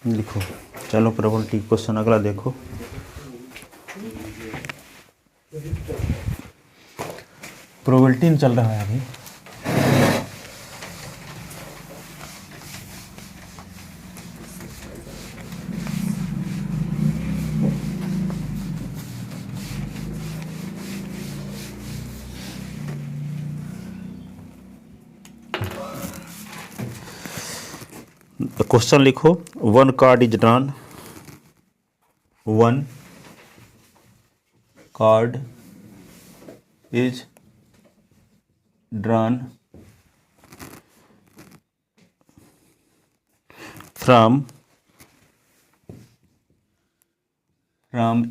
लिखो। चलो probability question अगला देखो। प्रोबेबिलिटी चल रहा है अभी। क्वेश्चन लिखो। One card is drawn. One card is drawn from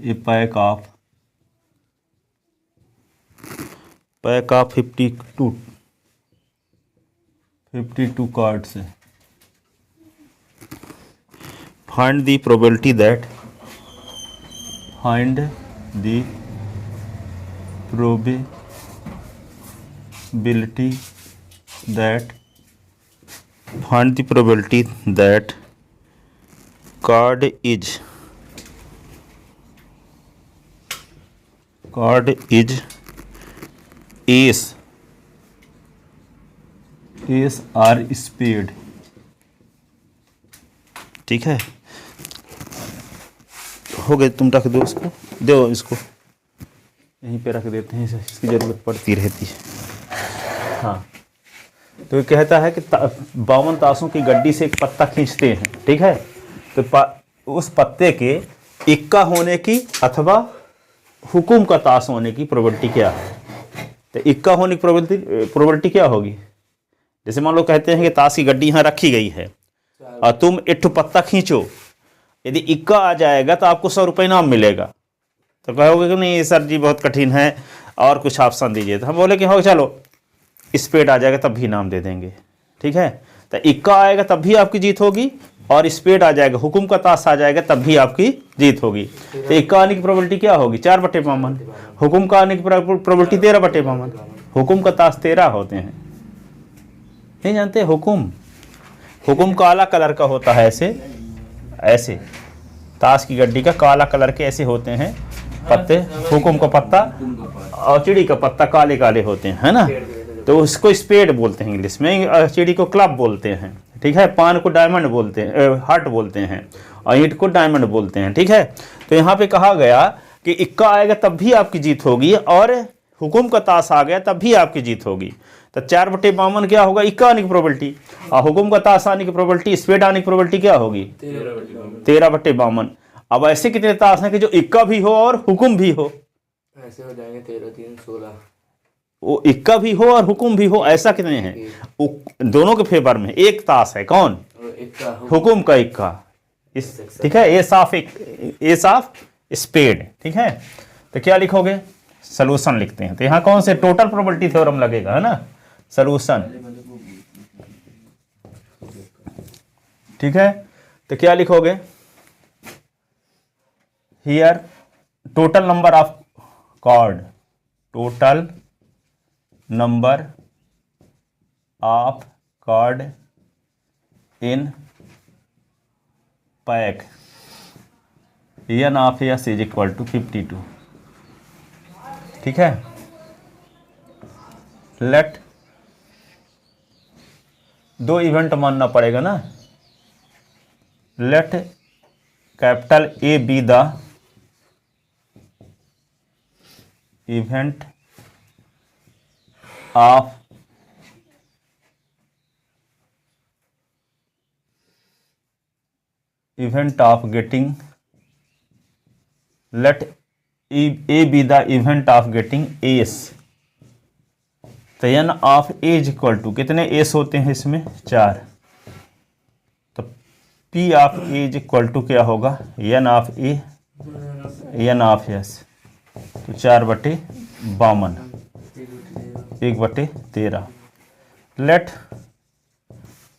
A pack of 52 cards. Find the probability that find the probability that card is ace or spade। ठीक है, हो गए। तुम रख दो इसको, दो इसको यहीं पे रख देते हैं, इसकी ज़रूरत पड़ती रहती है। हाँ, तो ये कहता है कि 52 ताशों की गड्डी से एक पत्ता खींचते हैं। ठीक है, तो उस पत्ते के इक्का होने की अथवा हुकुम का ताश होने की प्रोबेबिलिटी क्या है। तो इक्का होने की प्रोबेबिलिटी क्या होगी। जैसे मान लो कहते हैं कि ताश की गड्डी यहाँ रखी गई है और तुम एक पत्ता खींचो, यदि इक्का आ जाएगा तो आपको 100 रुपये इनाम मिलेगा। तो कहोगे कि नहीं सर जी बहुत कठिन है और कुछ ऑप्शन दीजिए। तो हम बोले कि हो चलो स्पेड आ जाएगा तब भी इनाम दे देंगे। ठीक है, तो इक्का आएगा तब भी आपकी जीत होगी और स्पेड आ जाएगा, हुकुम का ताश आ जाएगा तब भी आपकी जीत होगी। तो इक्का आने की प्रोबेबिलिटी क्या होगी 4/52। हुकुम का आने की प्रोबेबिलिटी 13/52। हुकुम का ताश 13 होते हैं, नहीं जानते। हुकुम काला कलर का होता है, ऐसे ताश की गड्डी का काला कलर के ऐसे होते हैं पत्ते। हुकुम का पत्ता और चिड़ी का पत्ता काले काले होते हैं, है ना। तो उसको स्पेड बोलते हैं इंग्लिश में, चिड़ी को क्लब बोलते हैं। ठीक है, पान को डायमंड बोलते हैं, हार्ट बोलते हैं, और ईंट को डायमंड बोलते हैं। ठीक है, तो यहाँ पे कहा गया कि इक्का आएगा तब भी आपकी जीत होगी और हुकुम का ताश आ गया तब भी आपकी जीत होगी। तो 4/52 क्या होगा इक्का आने की प्रोबेबिलिटी, और हुकुम का ताश आने की प्रोबेबिलिटी, स्पेड आने की प्रोबेबिलिटी क्या होगी 13/52। अब ऐसे कितने ताश हैं कि जो इक्का भी हो और हुकुम भी हो। ऐसे हो जाएंगे 13 3 16। वो इक्का भी हो और हुकुम भी हो, ऐसा कितने हैं। दोनों के फेवर में एक ताश है, कौन, हुकुम का इक्का। ठीक है, एस ऑफ स्पेड। ठीक है, तो क्या लिखोगे, सॉल्यूशन लिखते हैं। तो यहाँ कौन से टोटल प्रोबेबिलिटी थ्योरम लगेगा, है ना, सॉल्यूशन। ठीक है, तो क्या लिखोगे, here total number of card, total number of card in pack n of S is equal to 52। ठीक है, लेट, दो इवेंट मानना पड़ेगा ना। Let capital A be the event of getting, let A be the event of getting S. तो n of A is equal to, कितने S होते हैं इसमें 4। तो P of A is equal to क्या होगा, n of A n of S. तो 4/52 1/13। Let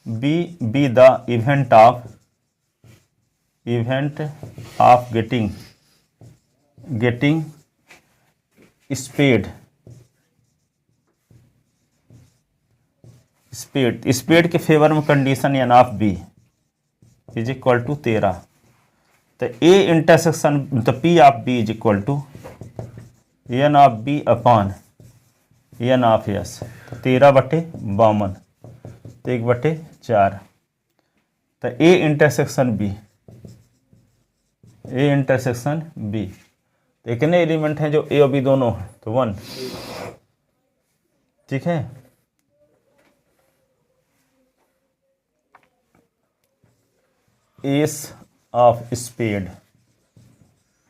B be the event of getting spade के फेवर में condition n of B. Is equal to 13। तो ए इंटरसेक्शन तो P of B is equal to n of B upon n of S. तो 13/52 तो 1/4। तो A intersection B, A intersection B, तो कितने element हैं जो ए और बी दोनों हैं? तो 1। ठीक है, ace of spade,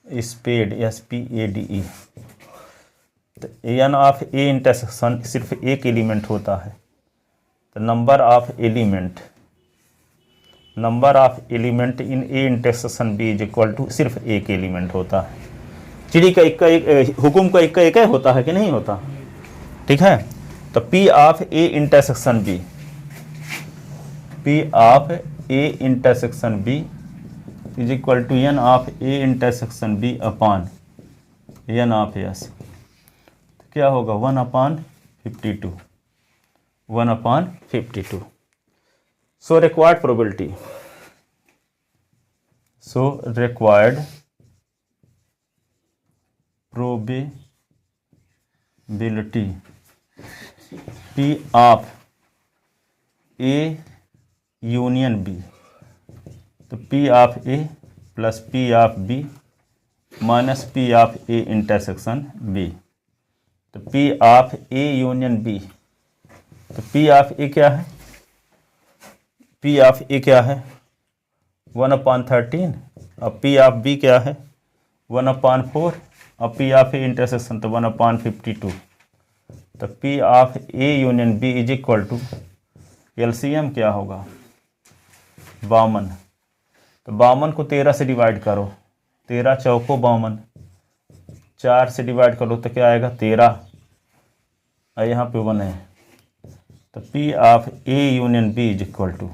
spade SPADE। तो एन ऑफ ए इंटरसेक्शन सिर्फ एक एलिमेंट होता है। तो number of element, number of element in A intersection B is equal to, सिर्फ एक एलिमेंट होता है। चिड़ी का एक हुकुम का एक होता है कि नहीं होता? ठीक है, तो P of A intersection B, P of A intersection B is equal to n of A intersection B upon n of S. तो क्या होगा? 1/52, 1/52। So required probability, so required probability P of A union B, तो P of A plus P of B minus P of A intersection B। तो P of A union B, तो P of A क्या है? P of A क्या है? 1/13। और P of B क्या है? 1/4। और P ऑफ A इंटरसेक्शन तो 1/52। तो P of A union B is equal to, LCM क्या होगा? 52। तो 52 को 13 से डिवाइड करो, 13 चौको 52, 4 से डिवाइड करो तो क्या आएगा? 13, और यहाँ पे 1 है। तो P of A union B is equal to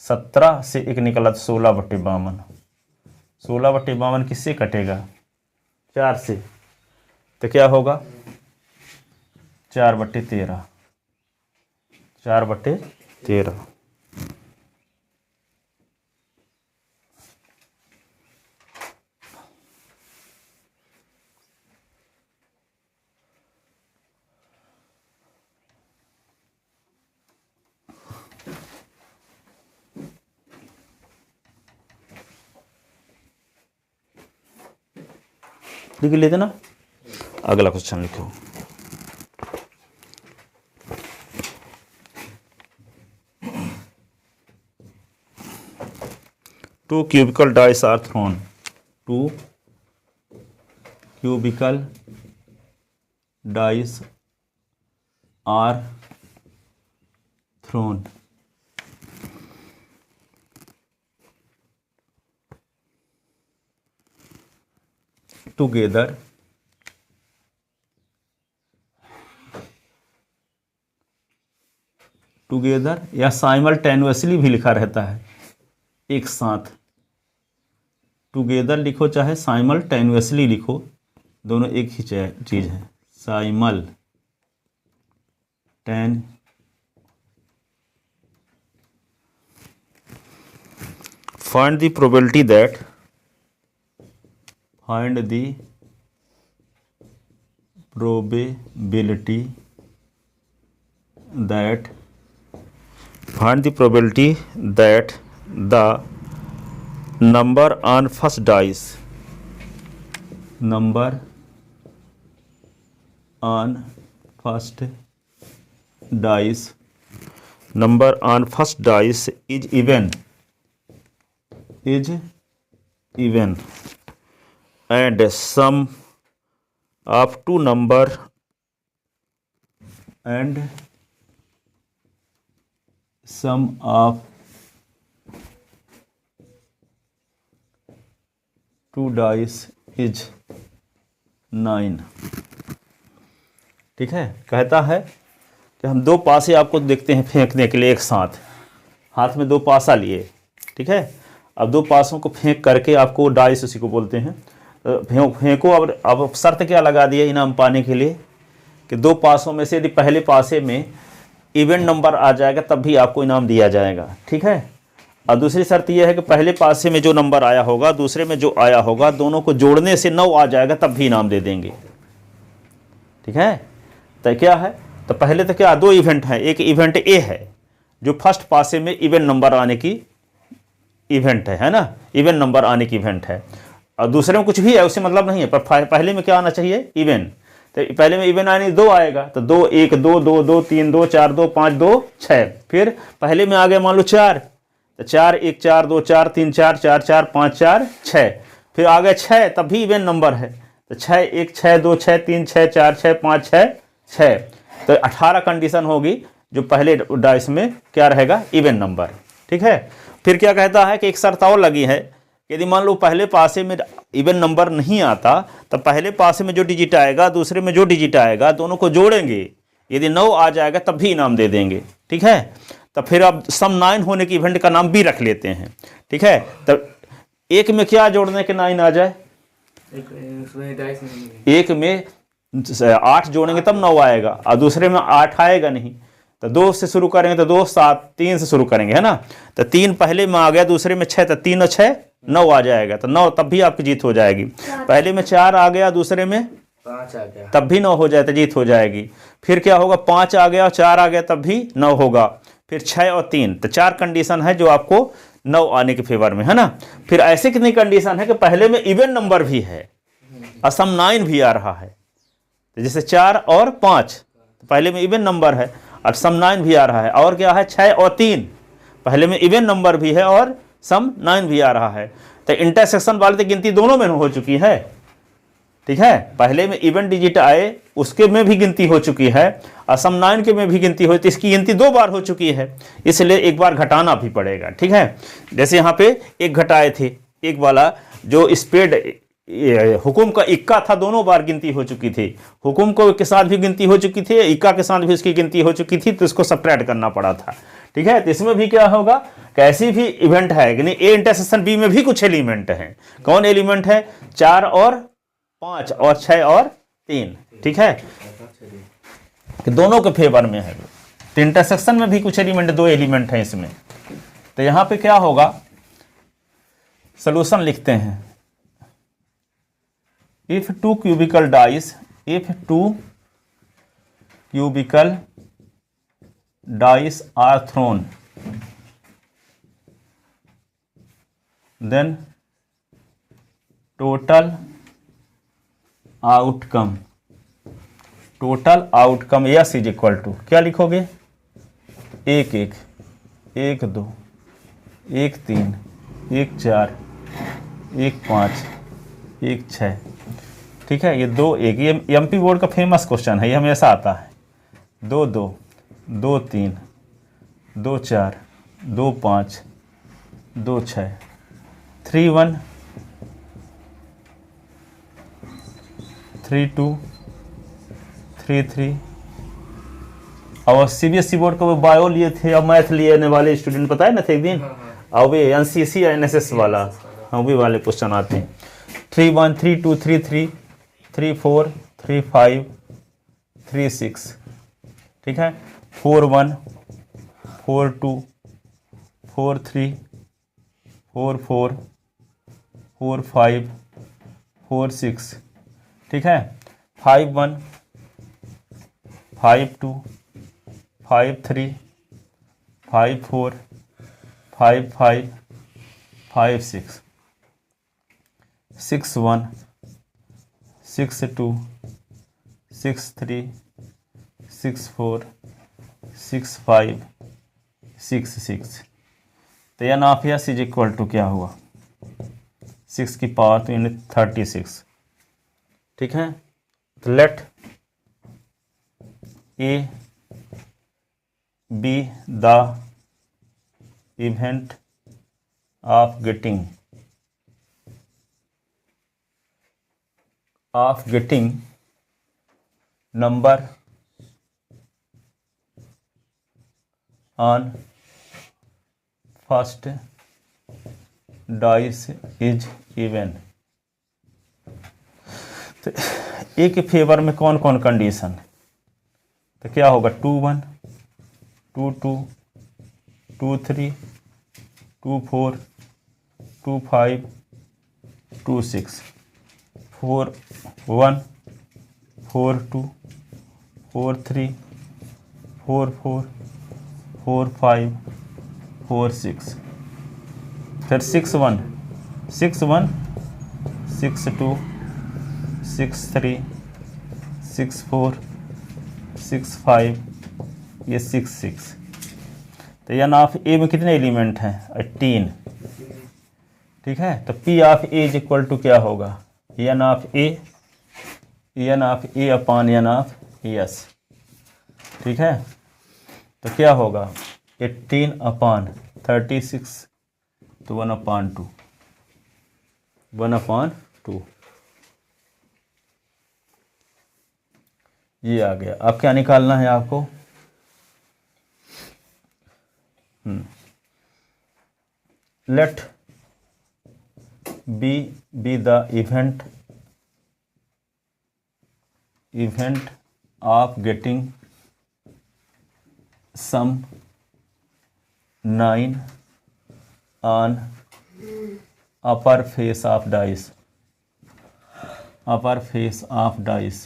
17 से 1 निकला तो 16/52। 16/52 किससे कटेगा? 4 से। तो क्या होगा? 4/13, 4/13। लिख लेते ना। अगला क्वेश्चन लिखो। Two cubical dice are thrown. Two cubical dice are thrown. Together या साइमल्टेनियसली भी लिखा रहता है, एक साथ। टुगेदर लिखो चाहे साइमल्टेनियसली लिखो, दोनों एक ही चीज़ है। Find the probability that, find the probability that, find the probability that the number on first dice, number on first dice, number on first dice is even, and sum of two number and sum of two dice is 9। ठीक है, कहता है कि हम दो पासे आपको देखते हैं फेंकने के लिए एक साथ, हाथ में दो पासा लिए। ठीक है, अब दो पासों को फेंक करके आपको डाइस उसी को बोलते हैं, फेंको। अब शर्त क्या लगा दिया इनाम पाने के लिए कि दो पासों में से यदि पहले पासे में इवेंट नंबर आ जाएगा तब भी आपको इनाम दिया जाएगा। ठीक है, और दूसरी शर्त यह है कि पहले पासे में जो नंबर आया होगा दूसरे में जो आया होगा दोनों को जोड़ने से 9 आ जाएगा, तब भी इनाम दे देंगे। ठीक है, तो क्या है, तो पहले तो क्या, 2 इवेंट हैं। एक इवेंट ए है जो फर्स्ट पासे में इवन नंबर आने की इवेंट है ना, इवन नंबर आने की इवेंट है। और दूसरे में कुछ भी है उससे मतलब नहीं है, पर पहले में क्या आना चाहिए, इवन। तो पहले में इवन आने 2 आएगा, तो 2 1 2 2 2 3 2 4 2 5 2 6। फिर पहले में आ गया मान लो 4, तो 4 1 4 2 4 3 4 4 4 5 4 6। फिर आ गया 6, तब भी इवन नंबर है, तो 6 1 6 2 6 3 6 4 6 5 6 6। तो 18 कंडीशन होगी जो पहले डाइस में क्या रहेगा, इवन नंबर। ठीक है, फिर क्या कहता है कि एक शर्त और लगी है, यदि मान लो पहले पासे में इवन नंबर नहीं आता तो पहले पासे में जो डिजिट आएगा दूसरे में जो डिजिट आएगा दोनों को जोड़ेंगे, यदि 9 आ जाएगा तब भी इनाम दे देंगे। ठीक है, तो फिर अब सम 9 होने की इवेंट का नाम भी रख लेते हैं। ठीक है, तो एक में क्या जोड़ने के 9 आ जाए, एक में 8 जोड़ेंगे तब 9 आएगा, और दूसरे में 8 आएगा नहीं, तो 2 से शुरू करेंगे तो 2 7 3 से शुरू करेंगे, है ना। तो 3 पहले में आ गया, दूसरे में 6, तो 3 और 6 9 आ जाएगा, तो 9 तब भी आपकी जीत हो जाएगी। पहले में 4 आ गया, दूसरे में 5 आ गया, तब भी 9 हो जाए तो जीत हो जाएगी। फिर क्या होगा, 5 आ गया और 4 आ गया तब भी 9 होगा। फिर 6 और 3, तो 4 कंडीशन है जो आपको 9 आने के फेवर में, है ना। फिर ऐसे कितनी कंडीशन है कि पहले में इवन नंबर भी है और सम 9 भी आ रहा है, तो जैसे 4 और 5 तो पहले में इवन नंबर है और सम 9 भी आ रहा है। और क्या है, 6 और 3 पहले में इवन नंबर भी है और सम 9 भी आ रहा है। तो इंटरसेक्शन वाले तो गिनती दोनों में हो चुकी है। ठीक है, पहले में इवन डिजिट आए उसके में भी गिनती हो चुकी है और सम 9 के में भी गिनती हो, तो इसकी गिनती 2 बार हो चुकी है, इसलिए एक बार घटाना भी पड़ेगा। ठीक है, जैसे यहाँ पे एक घटाए थे, एक वाला जो स्पेड हुकुम का इक्का था, दोनों बार गिनती हो चुकी थी, हुकुम को के साथ भी गिनती हो चुकी थी, इक्का के साथ भी उसकी गिनती हो चुकी थी, तो इसको सब्ट्रैक्ट करना पड़ा था। ठीक है, तो इसमें भी क्या होगा, कैसी भी इवेंट है कि नहीं, ए इंटरसेक्शन बी में भी कुछ एलिमेंट हैं। कौन एलिमेंट है, 4 और 5 और 6 और 3। ठीक है, कि दोनों के फेवर में है। तो इंटरसेक्शन में भी कुछ एलिमेंट, 2 एलिमेंट हैं इसमें। तो यहां पे क्या होगा, सॉल्यूशन लिखते हैं, if 2 cubical dice are thrown, then total outcome yes is equal to, क्या लिखोगे, 1 1 1 2 1 3 1 4 1 5 1 6। ठीक है, ये 2 1, ये एमपी बोर्ड का फेमस क्वेश्चन है, ये हमेशा आता है। 2 2 2 3 2 4 2 5 2 6 3 1 3 2 3 3। और सीबीएसई बोर्ड को बायो लिए थे और मैथ लेने वाले स्टूडेंट पता है ना थे एक दिन, और वे एनसीसी एनएसएस वाला, हाँ वे वाले क्वेश्चन आते हैं। 3 1 3 2 3 3 3 4 3 5 3 6। ठीक है, 4 1 4 2 4 3 4 4 4 5 4 6। ठीक है, 5 1 5 2 5 3 5 4 5 5 5 6 6 1 6 2 6 3 6 4 6 5 6 6। तो यह नाफ यस इज इक्वल टू क्या हुआ, 6 की पावर तो यानी 36। ठीक है, तो let A be the event of getting number on first dice is even। तो ए के फेवर में कौन कौन कंडीशन, तो क्या होगा, 2 1 2 2 2 3 2 4 2 5 2 6 4 1 4 2 4 3 4 4 4 5 4 6, फिर 6 1 6 1 6 2 6 3 6 4 6 5, ये 6 6। तो यन ऑफ ए में कितने एलिमेंट हैं? 18। ठीक है, तो P of A is equal to क्या होगा? N of A upon n of S. ठीक है, तो क्या होगा? 18 अपॉन 36, तो 1/2 1/2 ये आ गया। अब क्या निकालना है आपको? Let B be the event of getting sum 9 on upper face of dice।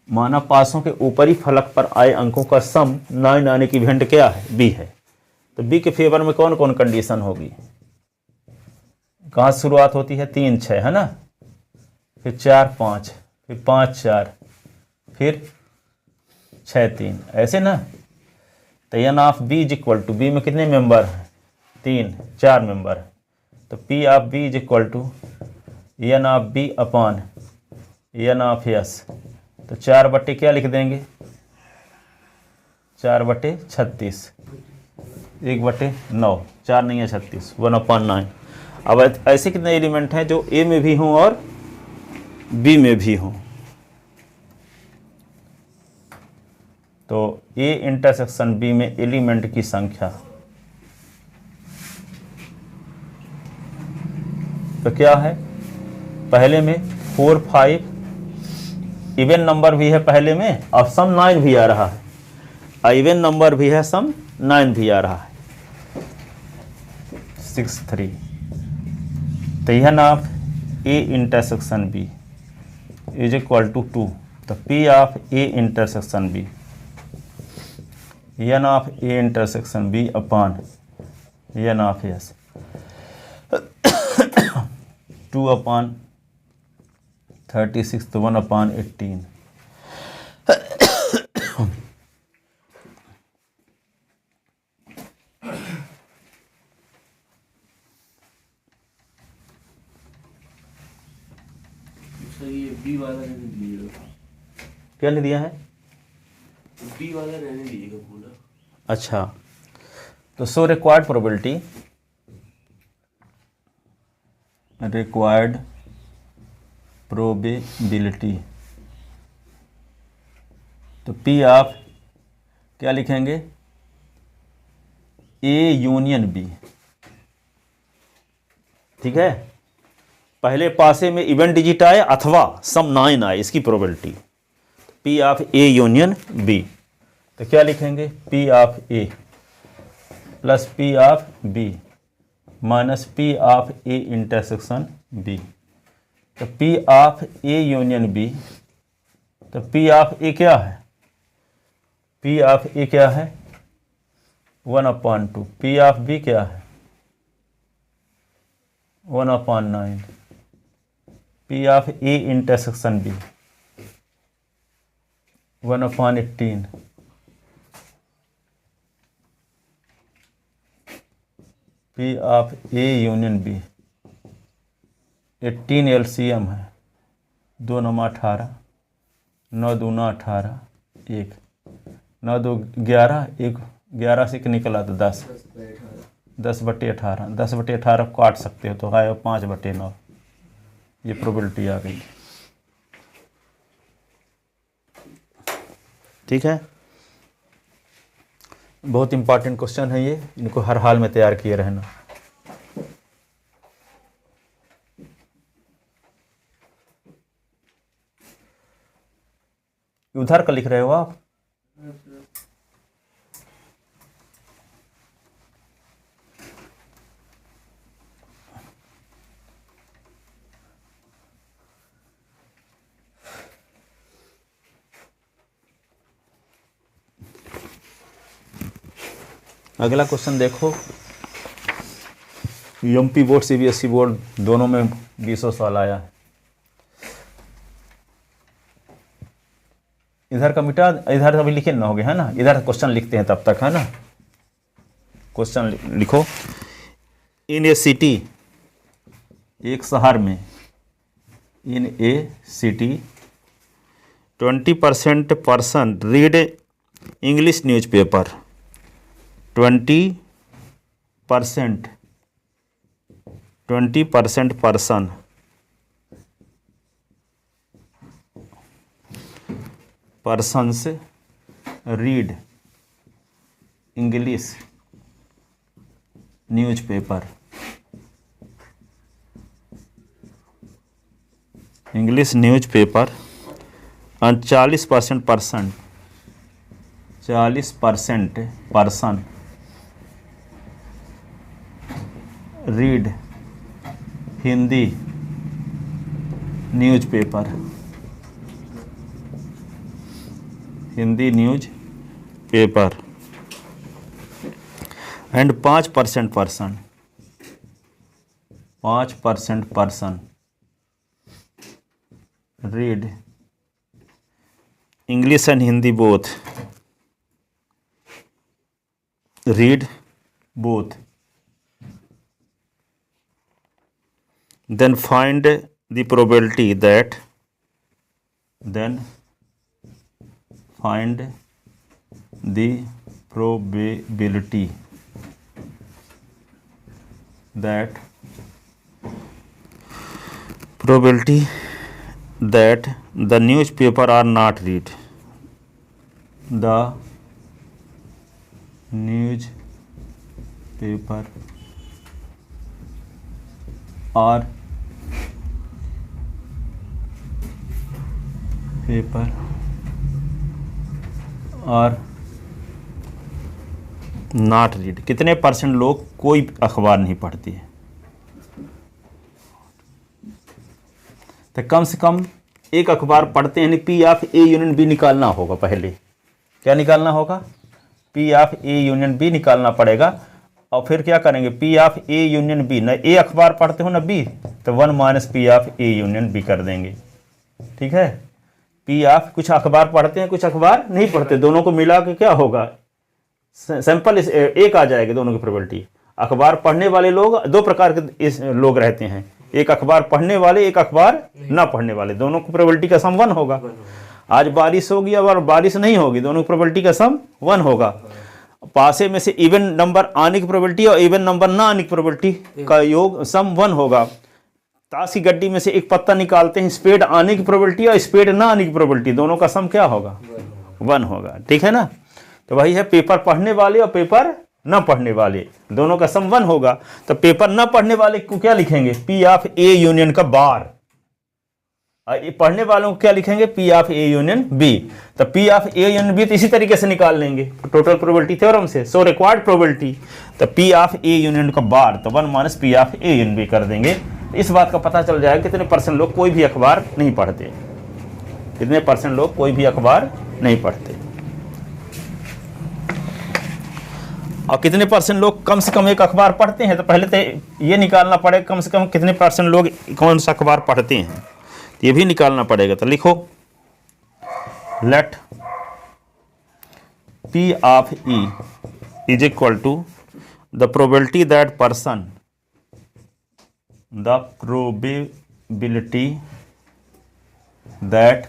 माना पासों के ऊपरी फलक पर आए अंकों का सम 9 आने की इवेंट क्या है? बी है। तो बी के फेवर में कौन कौन कंडीशन होगी? कहाँ शुरुआत होती है? 3 6 है ना, फिर 4 5, फिर 5 4, फिर 6 3, ऐसे ना। तो n of B is equal to, B में कितने मेंबर हैं? 3 4 मेंबर। तो P of B is equal to n of B upon n of S. तो 4 बट्टे क्या लिख देंगे? 4 बट्टे 36, 1 बट्टे 9, 4 नहीं है 36, 1/9। अब ऐसे कितने एलिमेंट हैं जो ए में भी हों और बी में भी हों? तो ए इंटरसेक्शन बी में एलिमेंट की संख्या तो क्या है? पहले में 4 5, इवन नंबर भी है पहले में, और सम 9 भी आ रहा है। इवन नंबर भी है, सम 9 भी आ रहा है। 6 3। तो यह नाप A intersection B is equal to 2। तो P of A intersection B, n of A intersection B upon n of S. 2/36, तो 1/18। ये बी वाला रहने दीजिएगा। क्या नहीं दिया है? बी वाला रहने दीजिएगा पूरा। अच्छा, तो सो रिक्वायर्ड प्रोबेबिलिटी, तो पी ऑफ क्या लिखेंगे? A union B. ठीक है, पहले पासे में इवन डिजिट आए अथवा सम 9 आए, इसकी probability. P of A union B, तो क्या लिखेंगे? P of A plus P of B minus P of A intersection B. तो P of A union B, तो पी ऑफ ए क्या है? पी ऑफ ए क्या है? 1/2। पी ऑफ बी क्या है? 1/9। P of A intersection B 1/18। P of A union B 18 LCM है, 2 9 18, 9 2 18, 1 9 2 11, 1 11 से निकला तो 10, 10/18, 10/18 को काट सकते हो तो आए 5/9। ये प्रोबेबिलिटी आ गई। ठीक है, बहुत इंपॉर्टेंट क्वेश्चन है ये, इनको हर हाल में तैयार किए रहना। उधर का लिख रहे हो आप? अगला क्वेश्चन देखो, यूएमपी बोर्ड सीबीएसई बोर्ड दोनों में 20 सवाल आया है। इधर का मिटा, इधर अभी लिखे ना होगे, है ना, इधर क्वेश्चन लिखते हैं तब तक, है ना। क्वेश्चन लिखो, इन ए सिटी, एक शहर में, in a city 20% person read English newspaper, 20% person persons read English newspaper, English newspaper, and 40% person read Hindi newspaper, Hindi news paper, and 5% person read English and Hindi both, read both, then find the probability that, then find the probability that the newspaper are not read, the newspaper are not read. कितने percent लोग कोई अखबार नहीं पढ़ते हैं? तो कम से कम एक अखबार पढ़ते हैं, P of A union B निकालना होगा। पहले क्या निकालना होगा? P of A union B निकालना पड़ेगा। और फिर क्या करेंगे? P of A union B, न ए अखबार पढ़ते हो ना बी, तो 1 minus P of A union B कर देंगे। ठीक है, पी ऑफ कुछ अखबार पढ़ते हैं, कुछ अखबार नहीं पढ़ते, दोनों को मिला के क्या होगा? सैंपल एक आ जाएगा दोनों की प्रोबेबिलिटी। अखबार पढ़ने वाले लोग दो प्रकार के इस लोग रहते हैं, एक अखबार पढ़ने वाले, एक अखबार ना पढ़ने वाले। दोनों की प्रोबेबिलिटी का सम 1 होगा। आज बारिश होगी और बारिश नहीं होगी, दोनों की प्रोबेबिलिटी का सम 1 होगा। पासे में से इवन नंबर आने की प्रोबेबिलिटी और इवन नंबर ना आने की प्रोबेबिलिटी का योग सम 1 होगा। ताश की गड्डी में से एक पत्ता निकालते हैं, स्पेड आने की प्रोबेबिलिटी और स्पेड ना आने की प्रोबेबिलिटी, दोनों का सम क्या होगा? 1 होगा। ठीक है ना। तो वही है, पेपर पढ़ने वाले और पेपर न पढ़ने वाले, दोनों का सम 1 होगा। तो पेपर न पढ़ने वाले को क्या लिखेंगे? पी ऑफ ए यूनियन का बार। और पढ़ने वालों को क्या लिखेंगे? P of A union B. तो P of A union B तो इसी तरीके से निकाल लेंगे टोटल प्रोबेबिलिटी थ्योरम से, सो रिक्वायर्ड प्रोबेबिलिटी। तो पी ऑफ ए यूनियन का बार, तो 1 minus P of A union B कर देंगे। इस बात का पता चल जाएगा कितने परसेंट लोग कोई भी अखबार नहीं पढ़ते, कितने परसेंट लोग कोई भी अखबार नहीं पढ़ते, और कितने परसेंट लोग कम से कम एक अखबार पढ़ते हैं। तो पहले तो ये निकालना पड़ेगा कम से कम कितने परसेंट लोग कौन सा अखबार पढ़ते हैं, तो ये भी निकालना पड़ेगा। तो लिखो, let P of E is equal to the probability that person, the probability that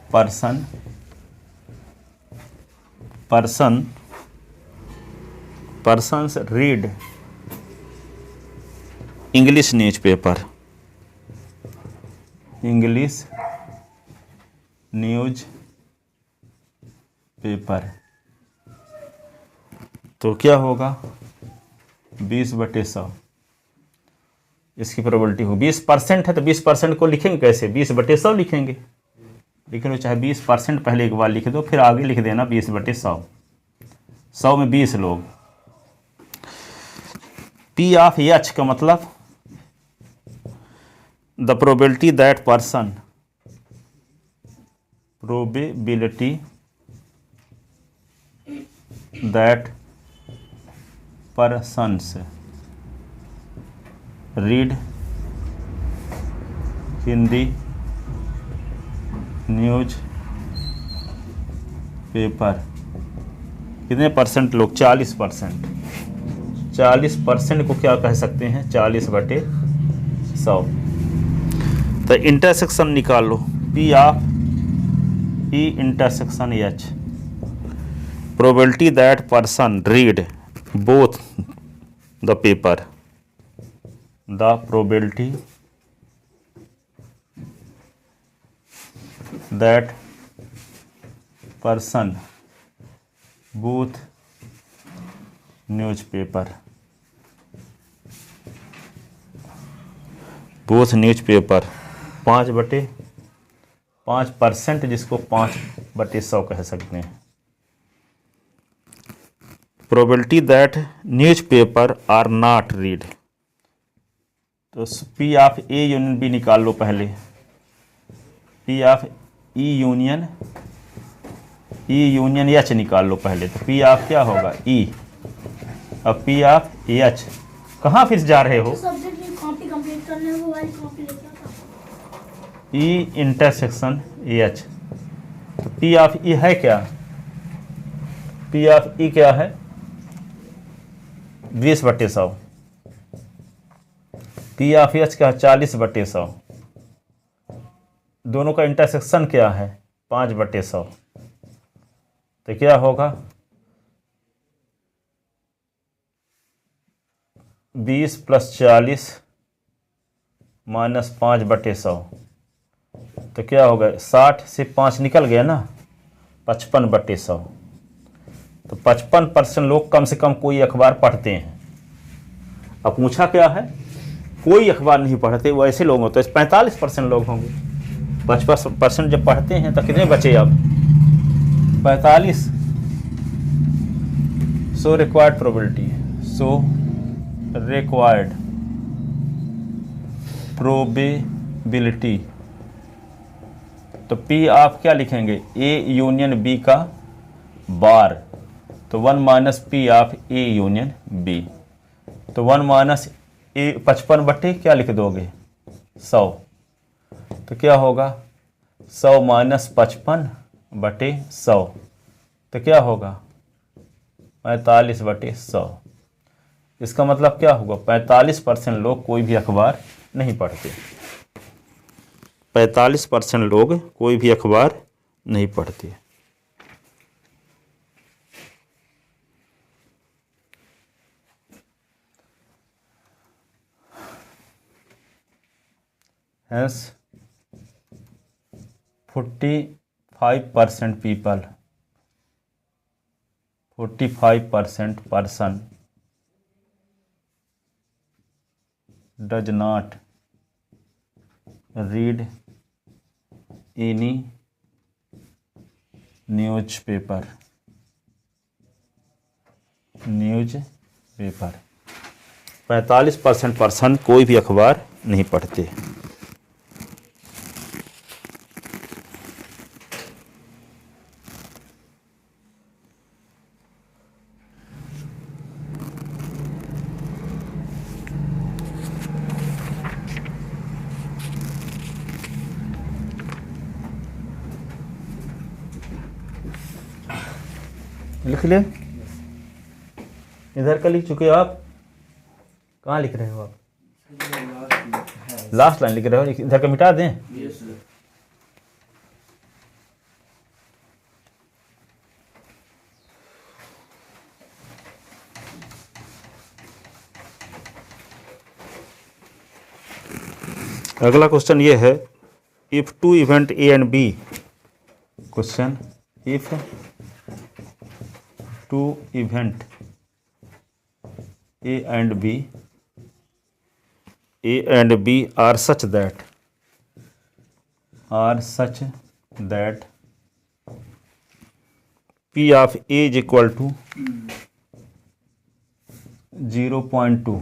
persons read English newspaper, English newspaper। तो क्या होगा? 20/100 इसकी प्रोबेबिलिटी हो। 20% है तो 20% को लिखेंगे कैसे? 20/100 लिखेंगे। लिख लो, चाहे 20% पहले एक बार लिख दो, फिर आगे लिख देना 20/100। 100 में 20 लोग। पी ऑफ एच का मतलब the probability that person, probability that persons read Hindi news paper. कितने परसेंट लोग? 40%। 40% को क्या कह सकते हैं? 40/100। तो इंटरसेक्शन निकाल लो, P of E intersection H. Probability that person read both the paper, the probability that person both newspaper, both newspaper 5/5%, जिसको 5/100 कह सकते हैं। Probability that newspaper are not read, तो P of A union B निकाल लो पहले। P of E union H निकाल लो पहले। तो पी ऑफ क्या होगा? ई। अब पी ऑफ एच। कहाँ फिर जा रहे हो? कॉपी कंप्लीट करने वो वाली कॉपी लेके आता। ई इंटरसेक्शन एच। तो पी ऑफ ई है क्या? पी ऑफ ई क्या है? 20/100। पी ऑफ एच क्या है? 40/100। दोनों का इंटरसेक्शन क्या है? 5/100। तो क्या होगा? 20 + 40 - 5/100। तो क्या होगा? 60 से 5 निकल गया ना, 55/100। तो 55% लोग कम से कम कोई अखबार पढ़ते हैं। अब पूछा क्या है? कोई अखबार नहीं पढ़ते, वो ऐसे लोग होते हैं। 45% लोग होंगे। 55% जब पढ़ते हैं तो कितने बचे अब? 45। सो required probability, so required probability. तो पी आप क्या लिखेंगे? ए यूनियन बी का बार। तो 1 - P of A union B. तो 1 - ए 55 क्या लिख दोगे? 100। तो क्या होगा? 100 - 55/100। तो क्या होगा? 45/100। इसका मतलब क्या होगा? 45% लोग कोई भी अखबार नहीं पढ़ते। 45% लोग कोई भी अखबार नहीं पढ़ते। Hence 45% people, 45% person does not read any newspaper. 45% person कोई भी अखबार नहीं पढ़ते। लिख ले। इधर का लिख चुके हो आप? कहाँ लिख रहे हो आप? लास्ट लाइन लिख रहे हो। इधर का मिटा दें। Yes sir. अगला क्वेश्चन ये है, if two event A and B. Question, if two event A and B are such that P of A is equal to 0.2,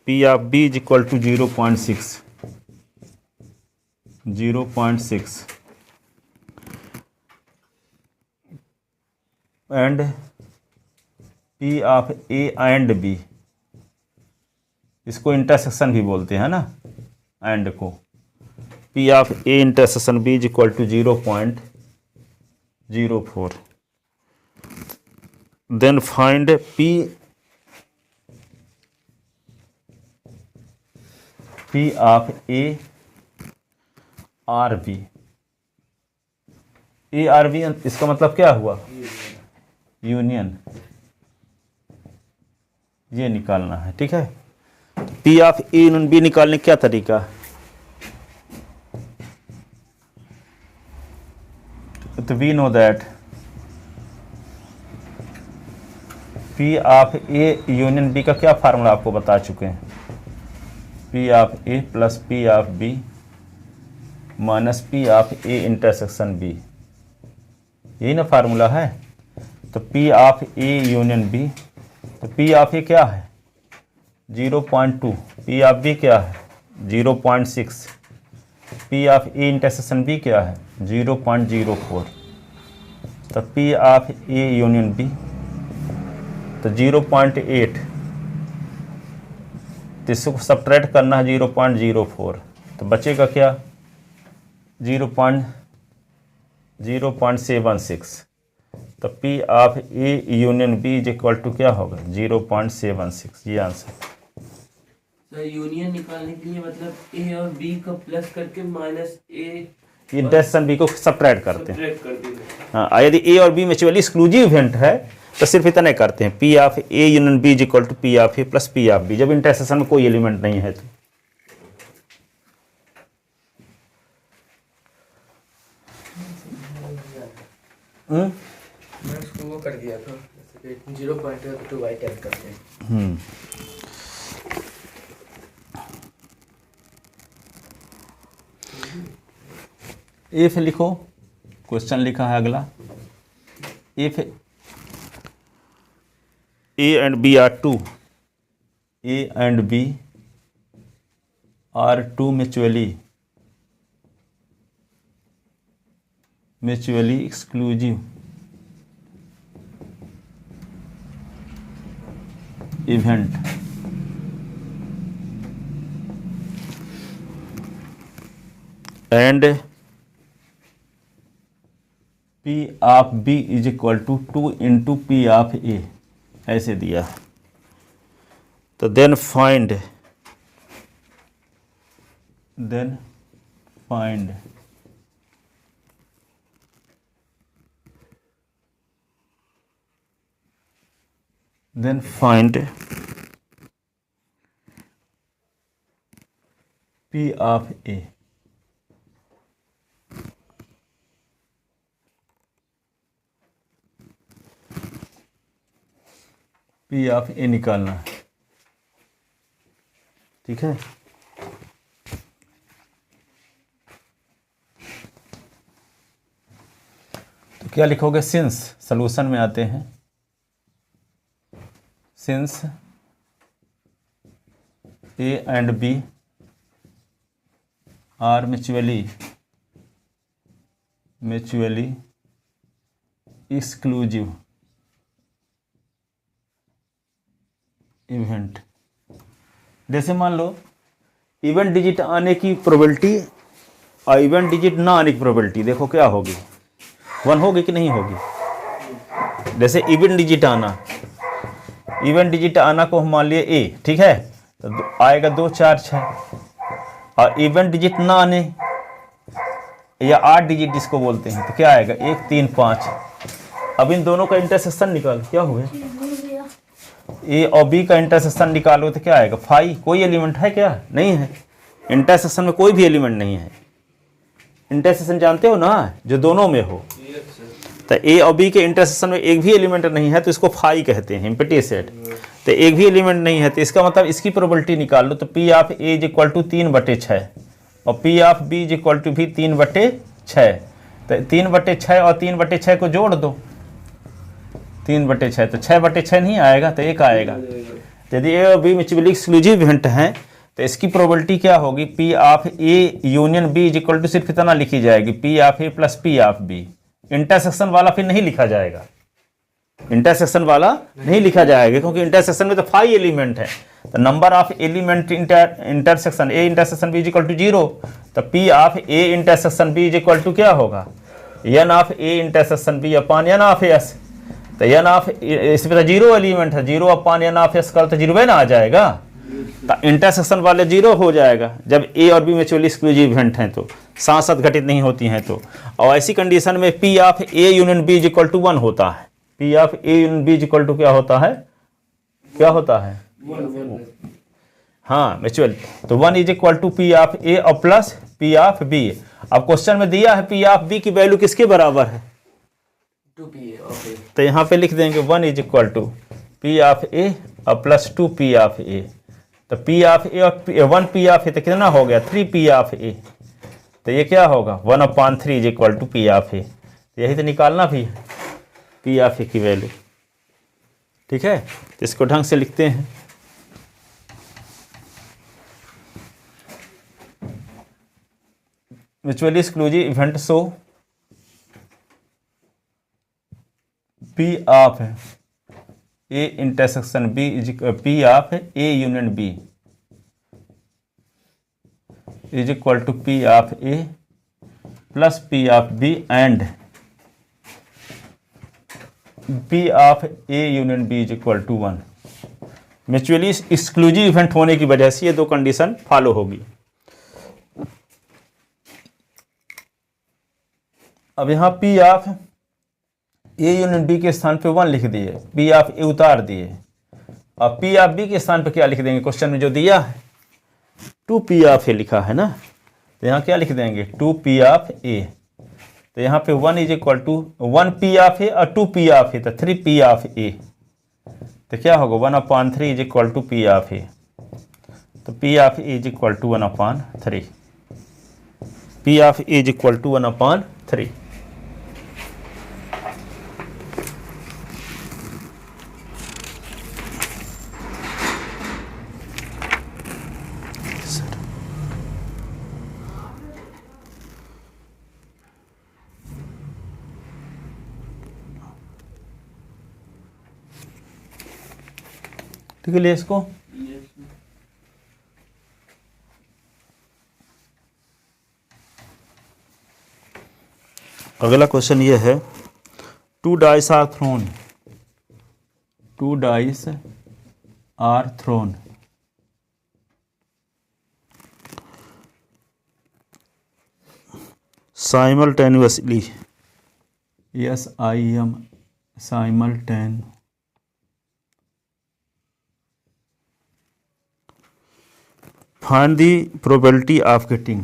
P of B is equal to 0.6, and P of A and B, इसको intersection भी बोलते हैं ना, and को, P of A intersection B is equal to 0.04, then find P of A or B. A or B इसका मतलब क्या हुआ, यूनियन, ये निकालना है, ठीक है। P of A union B निकालने का क्या तरीका, तो we know that P of A union B का क्या फार्मूला आपको बता चुके हैं, P of A plus P of B minus P of A intersection B, यही ना फार्मूला है। तो P of A union B, तो पी ऑफ ए क्या है 0.2, पी ऑफ बी क्या है 0.6, P of A intersection B क्या है 0.04, तो P of A union B तो 0.8, तो इसको सब्ट्रैक्ट करना है 0.04, तो बचेगा क्या 0.76, तो P of A union B is equal to क्या होगा 0.76, ये आंसर। सर यूनियन निकालने के लिए मतलब ए और बी को प्लस करके माइनस ए इंटरसेक्शन बी को सब्ट्रैक्ट करते हैं। सब्ट्रैक्ट कर देंगे। हाँ, यदि ए और बी म्यूचुअली एक्सक्लूसिव इवेंट है तो सिर्फ इतना करते हैं, P of A union B is equal to P of A plus P of B, जब इंटरसेक्शन में कोई एलिमेंट नहीं है तो। मैं उसको वो कर दिया था, जैसे कि 0.2 टाइप करते हैं। इफ लिखो, क्वेश्चन लिखा है अगला, if A and B are two, A and B are two mutually exclusive event and P of B is equal to 2 into P of A, ऐसे दिया। तो then find P of A, P of A निकालना है, ठीक है। तो क्या लिखोगे, सिंस, सॉल्यूशन में आते हैं, since A and B are mutually exclusive event. जैसे मान लो इवेंट डिजिट आने की प्रोबेबिलिटी और इवेंट डिजिट ना आने की प्रोबेबिलिटी देखो क्या होगी, 1 होगी कि नहीं होगी। जैसे इवेंट डिजिट आना को हम मान लिए ए, ठीक है, तो आएगा 2 4 6, और इवेंट डिजिट ना आने या 8 डिजिट जिसको बोलते हैं, तो क्या आएगा 1 3 5। अब इन दोनों का इंटरसेक्शन निकाल, क्या हुआ, ए और बी का इंटरसेक्शन निकालो तो क्या आएगा 5। कोई एलिमेंट है क्या, नहीं है, इंटरसेक्शन में कोई भी एलिमेंट नहीं है। इंटरसेक्शन जानते हो ना, जो दोनों में हो, तो ए और बी के इंटरसेक्शन में एक भी एलिमेंट नहीं है तो इसको फाई कहते हैं, एम्प्टी सेट। तो एक भी एलिमेंट नहीं है तो इसका मतलब इसकी प्रोबेबिलिटी निकाल लो, तो P of A is equal to 3/6 और P of B is equal to भी 3/6। तो 3/6 और 3/6 को जोड़ दो, 3/6, तो 6/6 नहीं आएगा तो 1 आएगा। तो यदि ए और बी म्यूचुअली एक्सक्लूसिव इवेंट हैं तो इसकी प्रोबेबिलिटी क्या होगी, P of A union B is equal to सिर्फ इतना लिखी जाएगी, P of A plus P of B, intersection वाला फिर नहीं लिखा जाएगा। इंटरसेक्शन वाला नहीं लिखा जाएगा, क्योंकि इंटरसेक्शन में तो 5 एलिमेंट है। तो number of element intersection A intersection B is equal to 0। तो P of A intersection B is equal to क्या होगा, n of A intersection B upon n of S. तो एन ऑफ इसमें तो 0 एलिमेंट है, 0 upon n of S कर तो 0 ना आ जाएगा। तो इंटरसेक्शन वाले 0 हो जाएगा जब ए और बी म्यूचुअली एक्सक्लूसिव इवेंट हैं, तो साथ साथ घटित नहीं होती हैं। तो और ऐसी कंडीशन में P of A union B is equal to 1 होता है। P of A union B is equal to क्या होता है, क्या होता है, हाँ म्यूचुअल। तो 1 is equal to P of A और प्लस पी ऑफ बी। अब क्वेश्चन में दिया है पी ऑफ बी की वैल्यू किसके बराबर है, 2PA ओके। तो यहाँ पे लिख देंगे 1 is equal to P of A और प्लस 2 पी ऑफ ए। तो पी ऑफ ए और 1 पी ऑफ ए तो कितना हो गया, 3 पी ऑफ ए। तो ये क्या होगा 1/3 is equal to P of A. यही तो निकालना भी है पी ऑफ ए की वैल्यू, ठीक है। तो इसको ढंग से लिखते हैं। Mutually exclusive event so P of A intersection B is P of A union B is equal to P of A plus P of B and P of A union B is equal to 1। Mutually exclusive event होने की वजह से ये दो condition follow होगी। अब यहाँ P of A union B के स्थान पे 1 लिख दिए, पी ऑफ ए उतार दिए। अब पी ऑफ बी के स्थान पे क्या लिख देंगे, क्वेश्चन में जो दिया है 2 पी ऑफ ए लिखा है ना, तो यहाँ क्या लिख देंगे 2 पी ऑफ ए। तो यहाँ पे 1 is equal to 1 P of A और 2 पी ऑफ ए, तो 3 पी ऑफ ए। तो क्या होगा 1/3 is equal to P of A. तो P of A is equal to 1/3, P of A is equal to 1/3। ठीक है, ले इसको। अगला क्वेश्चन ये है 2 dice are thrown, 2 dice are thrown simultaneously, SIM साइमल्टेन find the probability of getting,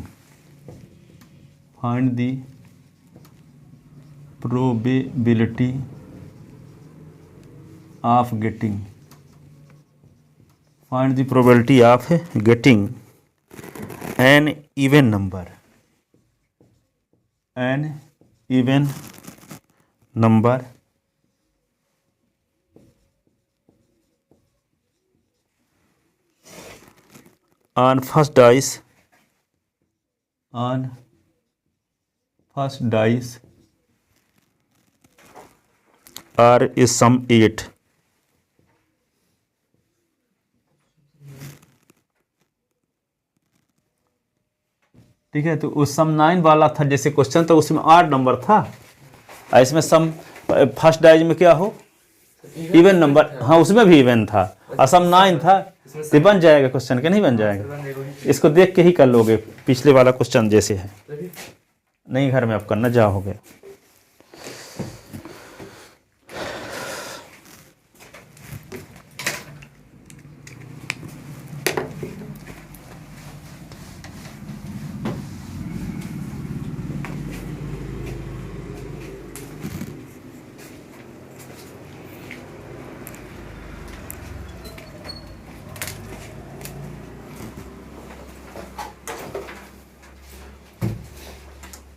find the probability of getting, find the probability of getting an even number, an even number on first dice, on first dice or is sum 8। ठीक है, तो उस सम 9 वाला था जैसे question, तो उसमें 8 number था, और इसमें सम फर्स्ट डाइज में क्या हो इवन नंबर, हाँ उसमें भी इवन था, और सम 9 था। तो बन जाएगा क्वेश्चन के, नहीं बन जाएगा, इसको देख के ही कर लोगे, पिछले वाला क्वेश्चन जैसे है। नहीं घर में आप करना, जा हो गया।